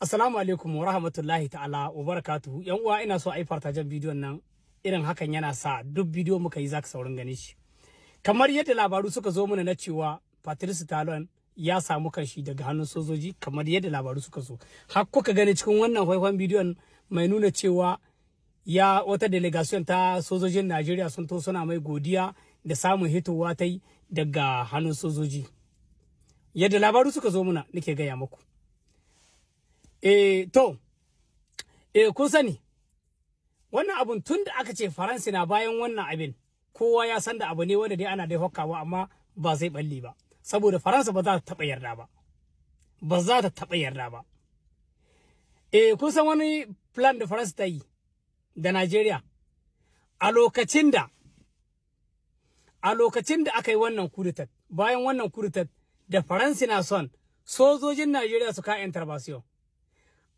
Assalamu alaikum wa rahmatullahi ta'ala wa barakatuhu. Yan uwa ina so a yi fartajen bidiyon nan irin hakan yana sa duk bidiyo muka yi zaka saurin gani shi. Kamar yadda labaru suka zo mana na cewa Patrice Talon ya samu kanshi daga hannun sojoji kamar yadda labaru suka zo. Har kuka gani cikin wannan faifan bidiyon mai nuna cewa ya wata delegation ta sojojin Najeriya sun to suna mai godiya da samun hitowa ta yi daga hannun sojoji. Yadda labaru suka zo mana nake gaya muku. Kun sani wannan abun tun da aka ce Faransa na bayan wannan abin kowa ya san da abu ne wanda dai ana dai hokkawa amma ba zai balle ba saboda Faransa ba za ta taba yarda ba kun san wani plan da Faransa ta yi da Najeriya a lokacin da aka yi wannan kurutat bayan wannan kurutat da Faransa na son sojojin Najeriya su ka intervention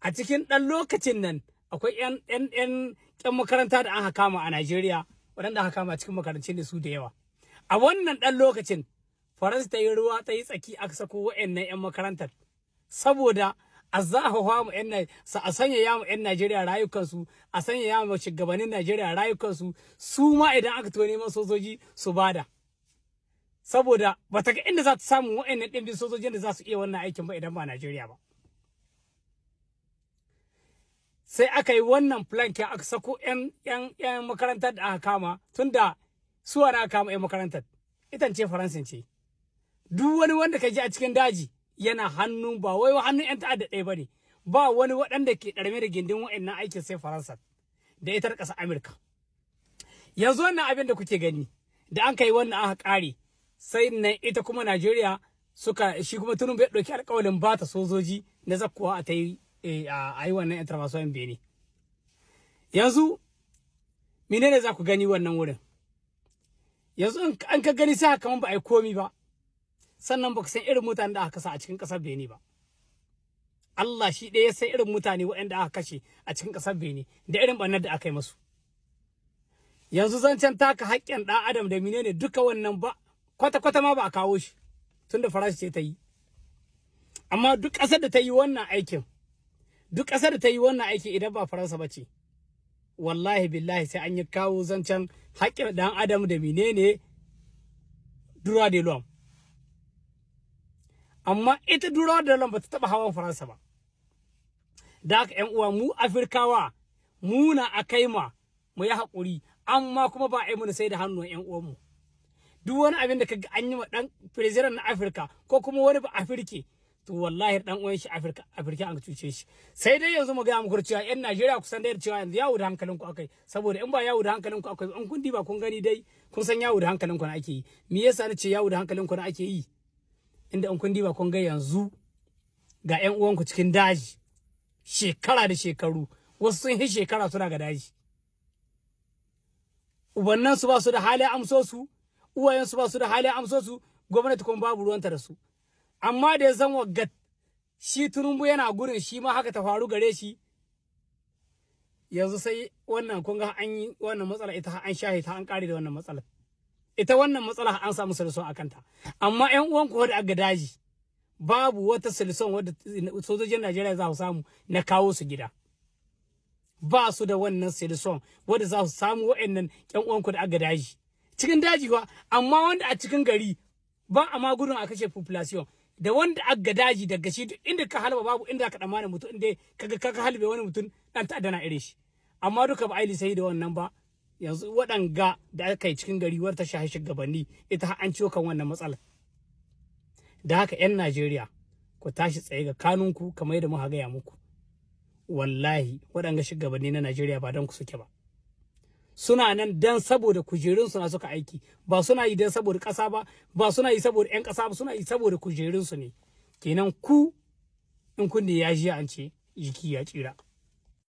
a cikin ɗan lokacin nan akwai ƴan makaranta da aka kama a Najeriya waɗanda aka kama cikin makarantun da su da yawa. A wannan ɗan lokacin Faransa ta yi ruwa ta yi tsaki aka sako waɗannan ƴan makarantar saboda a zahawa mu a sanya mu ƴan Najeriya rayukansu a sanya mu shugabannin Najeriya rayukansu su ma idan aka to neman sojoji su bada. Saboda ba ta ga inda za ta samu waɗannan ɗimbin sojojin da za su iya wannan aikin ba idan ba Najeriya ba. Sai aka yi wannan plankin aka sako yan makarantar da aka kama tunda suwa na aka kama yan makarantar itan ce Faransin ce duk wani wanda ka ji a cikin daji yana hannu ba wai hannun yan ta'adda ɗaya bane ba wani waɗanda ke ɗarme da gindin wa'annan aikin sai Faransa da ita ƙasar Amurka. Yanzu wannan abin da kuke gani da an kai wannan aka ƙare sai nan ita kuma Najeriya shi kuma Tinubu ya ɗauki alƙawalin ba ta sojoji na zakkuwa a ta yi a yi wannan intervention Benin. Yanzu menene za ku gani wannan wurin? Yanzu an ka gani sai kamar ba a yi komi ba. Sannan ba ka san irin mutanen da aka kasa a cikin ƙasar Benin ba. Allah shi ɗaya ya san irin mutane waɗanda aka kashe a cikin ƙasar Benin da irin ɓannar da aka yi masu. Yanzu zancen taka haƙƙin ɗan adam da menene duka wannan ba kwata-kwata ma ba a kawo shi tunda Faransa ce ta yi. Amma duk ƙasar da ta yi wannan aikin idan ba Faransa ba ce wallahi billahi sai an yi kawo zancen haƙƙin ɗan adam da menene droit de l'homme. Amma ita droit de l'homme ba ta taɓa hawan Faransa ba. Da haka ƴan uwa mu Afirkawa mu na akai ma mu yi haƙuri amma kuma ba a yi mana sai da hannun ƴan uwanmu. Duk wani abin da kaga an yi ma ɗan president na Afirka ko kuma wani ba Afirke to wallahi dan uwan shi Afirka an cuce shi. Sai dai yanzu mu ga muku cewa ƴan Najeriya kusan da cewa yanzu yawo da hankalin ku akai saboda in ba yawo da hankalin ku akai an kun diba kun gani dai kun san yawo da hankalin ku na ake yi. Me yasa nace yawo da hankalin ku na ake yi? Inda an kun diba kun ga yanzu ga ƴan uwan ku cikin daji shekara da shekaru wasu sun yi shekara suna ga daji. Ubannan su ba su da hali amso su, uwayen su ba su da hali amso su, gwamnati kuma babu ruwanta da su. Amma da ya zan waggat shi Tinubu yana gurin shi ma haka ta faru gare shi yanzu sai wannan kun ga an yi wannan matsala ita an shahe ta an kare da wannan matsala ita wannan matsala an samu solution akan ta amma ƴan uwan ku da aga daji babu wata solution wadda sojojin Najeriya za su samu na kawo su gida ba su da wannan solution wadda za su samu wa'annan ƴan uwan ku da aga daji cikin daji ba amma wanda a cikin gari ba a ma gudun a kashe population da wanda aga daji daga shi duk inda ka halba babu inda ka damana mutum inda kaga halbe wani mutum dan ta'adda na irin shi amma duka ba aili sai da wannan ba yanzu waɗanga da aka yi cikin gari wata shahi shugabanni ita an ciwo kan wannan matsalar da haka ƴan Najeriya ku tashi tsaye ga kanunku kamar yadda muka gaya muku wallahi waɗanga shugabanni na Najeriya ba dan ku suke ba suna nan dan saboda kujerunsu na suka aiki ba suna yi dan saboda ƙasa ba suna yi saboda ƴan ƙasa ba suna yi saboda kujerunsu ne kenan ku in kun ne ya ji an ce jiki ya tsira.